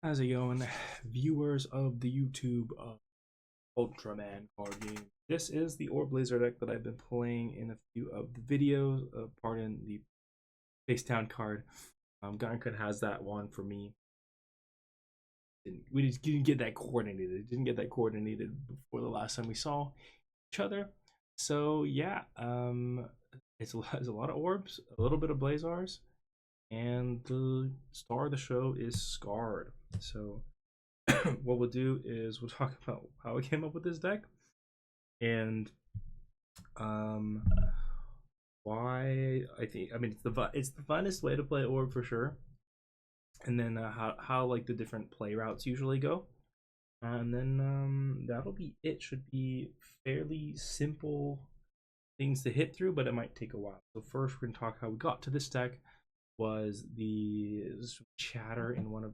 How's it going, viewers of the YouTube Ultraman card game? This is the Orb Blazar deck that I've been playing in a few of the videos. Pardon the face down card. Gunkin has that one for me. We just didn't get that coordinated. Didn't get that coordinated before the last time we saw each other. So yeah, it's a lot of orbs, a little bit of Blazars, and the star of the show is Scarred. So what we'll do is we'll talk about how I came up with this deck and um why it's the funnest way to play Orb for sure, and then how like the different play routes usually go, and then that'll be it. Should be fairly simple things to hit through, but it might take a while. So first we're gonna talk how we got to this deck. Was the chatter in one of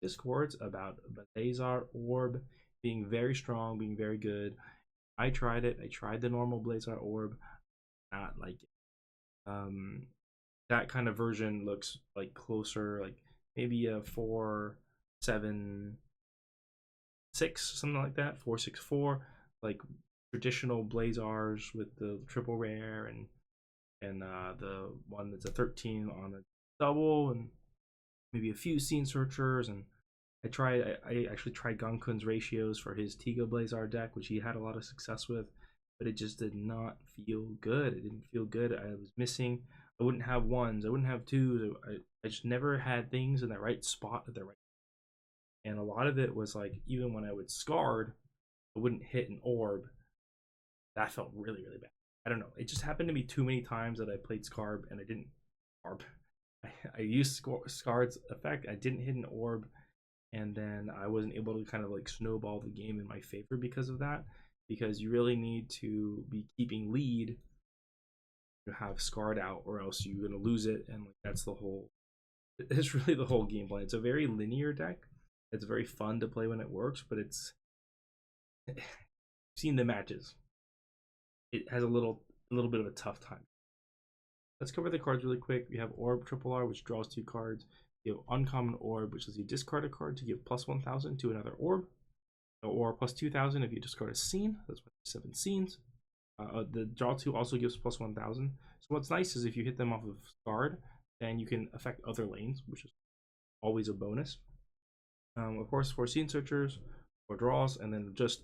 discords about Blazar Orb being very strong, being very good. I tried it. I tried the normal Blazar Orb. Not like it. That kind of version looks like closer, like maybe a 4-7-6, something like that. 4-6-4, like traditional Blazars with the triple rare and the one that's a 13 on a double, and maybe a few scene searchers. And I actually tried Gunkun's ratios for his Tiga Blazar deck, which he had a lot of success with, but it just did not feel good. It didn't feel good. I was missing. I wouldn't have ones. I wouldn't have twos. I just never had things in the right spot at the right. And a lot of it was like, even when I would Scarred, I wouldn't hit an orb. That felt really, really bad. I don't know. It just happened to me too many times that I played Scarb and I didn't Orb. I used Scarred's effect. I didn't hit an orb, and then I wasn't able to kind of like snowball the game in my favor because of that. Because you really need to be keeping lead to have Scarred out, or else you're gonna lose it. And like that's the whole. It's really the whole gameplay. It's a very linear deck. It's very fun to play when it works, but it's seen the matches. It has a little bit of a tough time. Let's cover the cards really quick. We have Orb Triple R, which draws 2 cards. You have Uncommon Orb, which is you discard a card to give plus 1,000 to another orb, or plus 2,000 if you discard a scene. That's 7 scenes. The draw 2 also gives plus 1,000. So what's nice is if you hit them off of Guard, then you can affect other lanes, which is always a bonus. Of course, for scene searchers, or draws, and then just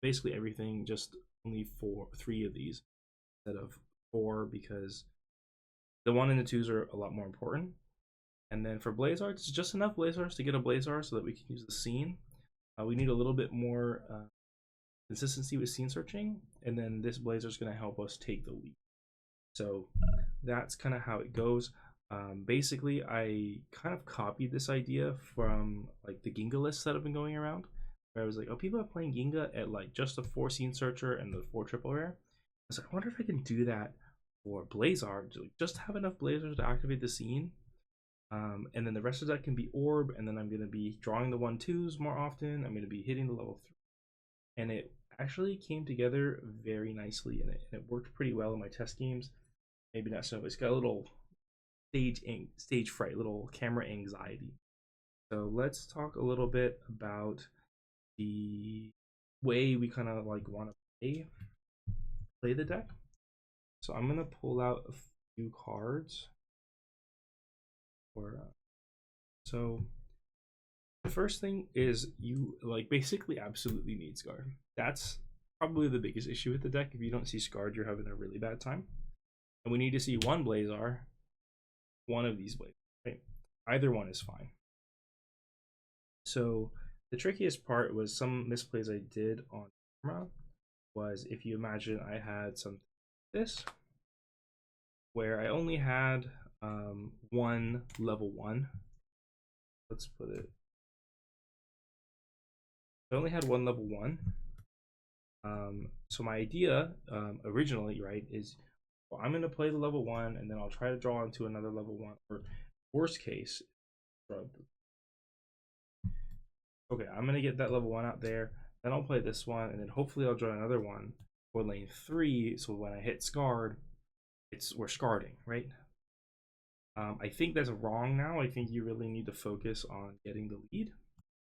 basically everything, just only 3 of these instead of 4, because the 1 and the 2s are a lot more important. And then for Blazars, it's just enough Blazars to get a Blazar so that we can use the scene. We need a little bit more consistency with scene searching, and then this Blazar is going to help us take the lead. So that's kind of how it goes. Basically, I kind of copied this idea from like the Ginga lists that have been going around, where I was like, oh, people are playing Ginga at like just the 4 scene searcher and the 4 triple rare. I was like, I wonder if I can do that for Blazar, just have enough Blazars to activate the scene, and then the rest of that can be Orb, and then I'm going to be drawing the 1/2s more often. I'm going to be hitting the level 3, and it actually came together very nicely, and it worked pretty well in my test games. Maybe not so, it's got a little stage fright, little camera anxiety. So let's talk a little bit about the way we kind of like want to play the deck. So I'm gonna pull out a few cards. So the first thing is you like basically absolutely need Scarred. That's probably the biggest issue with the deck. If you don't see Scarred, you're having a really bad time. And we need to see one Blazar, one of these Blazars, right? Either one is fine. So the trickiest part was some misplays I did on camera was, if you imagine I had something like this, where I only had one level 1. Let's put it. I only had one level 1. So my idea originally, right, is, well, I'm going to play the level 1, and then I'll try to draw into another level 1. Or worst case, okay, I'm going to get that level 1 out there. Then I'll play this one, and then hopefully I'll draw another one for lane 3. So when I hit Scarred, we're Scarring, right? I think that's wrong now. I think you really need to focus on getting the lead.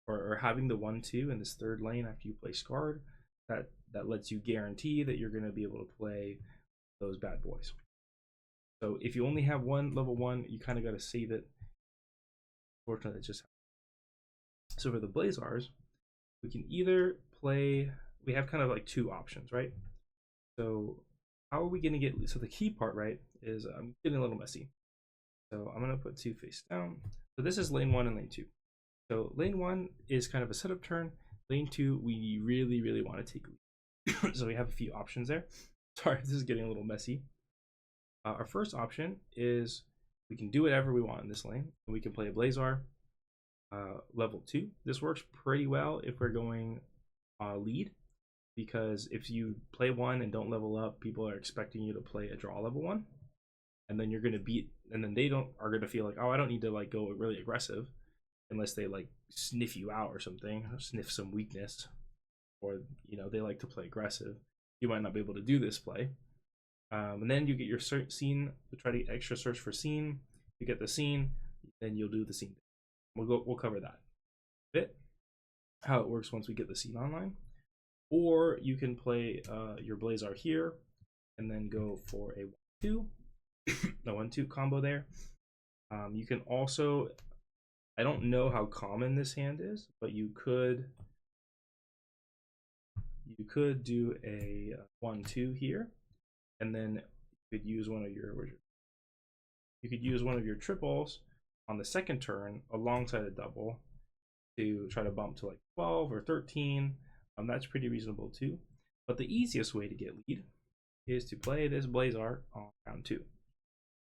or having the 1-2 in this third lane after you play Scarred, that lets you guarantee that you're going to be able to play those bad boys. So if you only have one level 1, you kind of got to save it. Fortunately, it just happened. So for the Blazars, we can either play, we have kind of like two options, right? So how are we going to get, so the key part, right, is I'm getting a little messy. So I'm going to put 2 face down. So this is lane 1 and lane 2. So lane 1 is kind of a setup turn. Lane 2, we really, really want to take lead. So we have a few options there. Sorry, this is getting a little messy. Our first option is we can do whatever we want in this lane. We can play a Blazar level 2. This works pretty well if we're going lead, because if you play 1 and don't level up, people are expecting you to play a draw level 1, and then you're going to beat, and then they are going to feel like, oh, I don't need to like go really aggressive unless they like sniff you out or something, or sniff some weakness, or you know, they like to play aggressive. You might not be able to do this play. And then you get your scene. We try to get extra search for scene. You get the scene, then you'll do the scene. We'll cover that a bit, how it works once we get the scene online. Or you can play your Blazar here, and then go for a 1-2, the 1-2 combo there. You can also, I don't know how common this hand is, but you could do a 1-2 here, and then you could use one of your triples on the second turn alongside a double to try to bump to like 12 or 13. That's pretty reasonable too. But the easiest way to get lead is to play this Blazar on round 2.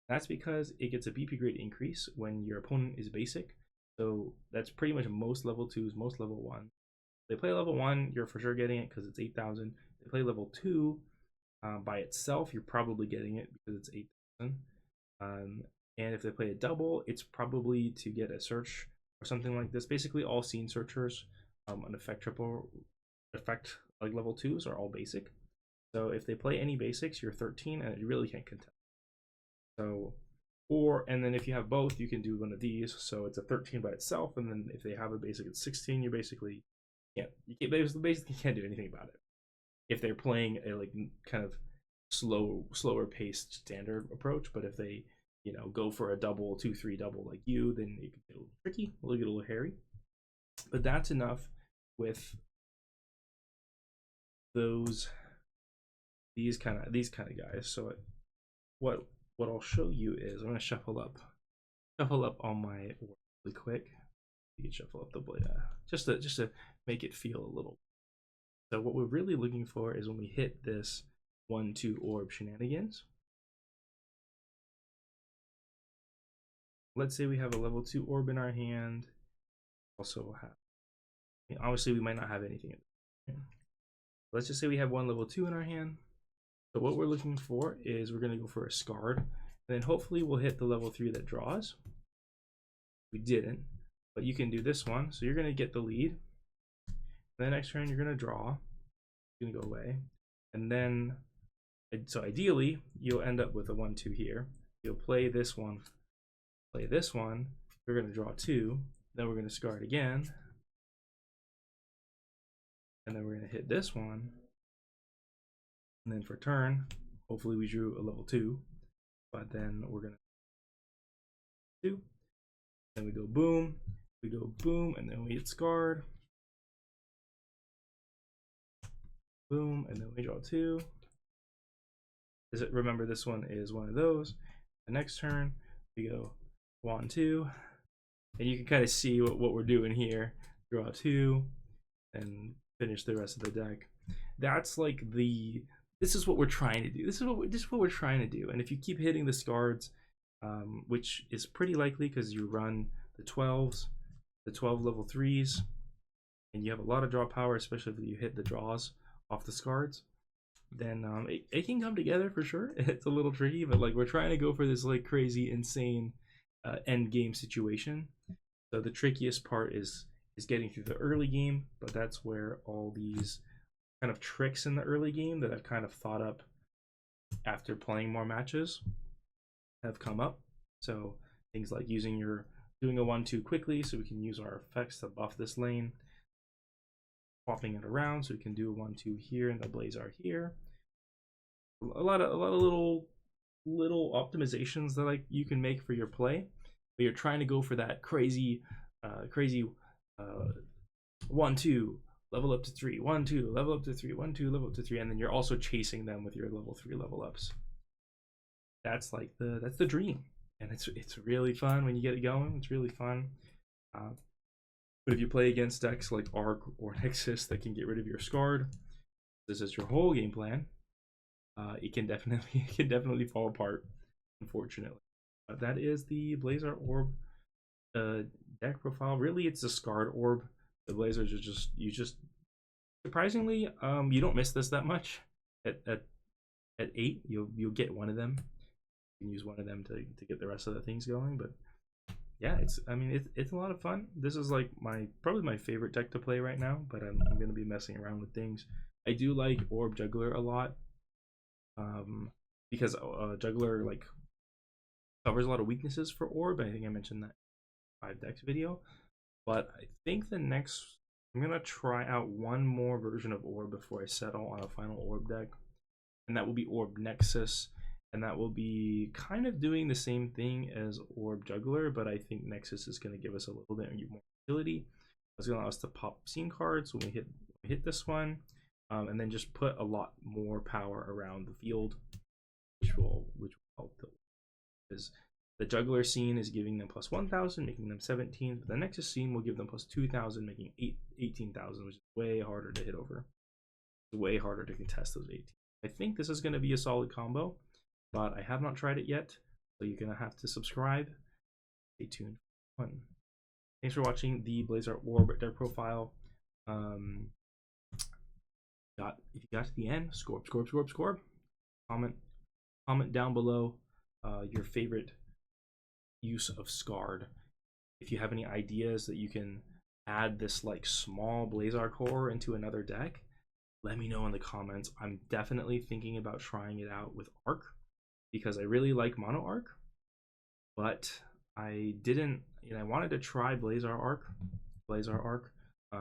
That's because it gets a BP grade increase when your opponent is basic. So that's pretty much most level 2s, most level 1. They play level 1, you're for sure getting it because it's 8,000. They play level 2 by itself, you're probably getting it because it's 8,000. And if they play a double, it's probably to get a search or something like this. Basically, all scene searchers, an effect triple, effect like level 2s are all basic. So if they play any basics, you're 13, and you really can't contest. So, and then if you have both, you can do one of these. So it's a 13 by itself, and then if they have a basic, it's 16. You basically can't do anything about it. If they're playing a like kind of slower paced standard approach, but if they go for a double 2-3 double like you, then it can get a little tricky, a little hairy. But that's enough with these kind of guys. So what I'll show you is I'm gonna shuffle up on my orb really quick. You can shuffle up the blade just to make it feel a little. So what we're really looking for is when we hit this 1-2 orb shenanigans. Let's say we have a level 2 orb in our hand. Also have, obviously we might not have anything in it. Let's just say we have one level 2 in our hand. So what we're looking for is we're going to go for a Scarred, and then hopefully we'll hit the level 3 that draws. We didn't, but you can do this one. So you're going to get the lead. And the next turn you're going to draw. It's going to go away. And then, so ideally, you'll end up with a 1-2 here. You'll play this one, we're going to draw 2, then we're going to Scarred again. And then we're going to hit this one. And then for turn, hopefully we drew a level 2. But then we're going to 2. Then we go boom, and then we hit Scarred. Boom, and then we draw 2. Remember, this one is one of those. The next turn, we go 1-2. And you can kind of see what we're doing here. Draw 2, and finish the rest of the deck. That's like this is what we're trying to do. This is what we're trying to do. And if you keep hitting the Scards, which is pretty likely because you run the 12s, the 12 level 3s, and you have a lot of draw power, especially if you hit the draws off the Scards, then it can come together for sure. It's a little tricky, but like we're trying to go for this like crazy, insane end game situation. So the trickiest part is getting through the early game, but that's where all these kind of tricks in the early game that I've kind of thought up after playing more matches have come up. So things like using your doing a 1-2 quickly so we can use our effects to buff this lane. Swapping it around so we can do a 1-2 here and the Blazar here. A lot of little optimizations that like you can make for your play, but you're trying to go for that crazy 1-2 level up to 3, 1-2 level up to 3, 1-2 level up to 3, and then you're also chasing them with your level 3 level ups. That's like that's the dream, and it's really fun when you get it going. It's really fun. But if you play against decks like Arc or Nexus that can get rid of your Scarred, this is your whole game plan. It can definitely fall apart, unfortunately. That is the Blazar Orb deck profile. Really, it's a Scarred Orb. The Blazars are just surprisingly you don't miss this that much. At 8, you'll get one of them. You can use one of them to get the rest of the things going. But yeah, it's a lot of fun. This is like probably my favorite deck to play right now. But I'm gonna be messing around with things. I do like Orb Juggler a lot. Because Juggler like covers a lot of weaknesses for Orb. I think I mentioned that in 5 decks video. But I think the next I'm gonna try out one more version of Orb before I settle on a final Orb deck, and that will be Orb Nexus, and that will be kind of doing the same thing as Orb Juggler, but I think Nexus is gonna give us a little bit more utility. It's gonna allow us to pop scene cards when we hit this one. And then just put a lot more power around the field, which will help. Because the Juggler scene is giving them plus 1,000, making them 17. But the Nexus scene will give them plus 2,000, making 18,000, which is way harder to hit over. It's way harder to contest those 18. I think this is going to be a solid combo, but I have not tried it yet, so you're going to have to subscribe. Stay tuned for fun. Thanks for watching the Blazar Orb deck profile. If you got to the end, score. Comment down below your favorite use of Scarred. If you have any ideas that you can add this like small Blazar core into another deck, let me know in the comments. I'm definitely thinking about trying it out with Arc because I really like Mono Arc, but I didn't. I wanted to try Blazar Arc,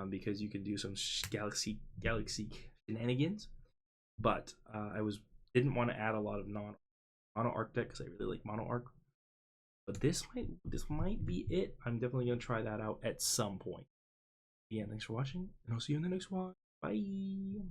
because you can do some galaxy shenanigans, but I didn't want to add a lot of mono arc deck because I really like mono arc. But this might be it. I'm definitely gonna try that out at some point. Yeah, thanks for watching, and I'll see you in the next one. Bye.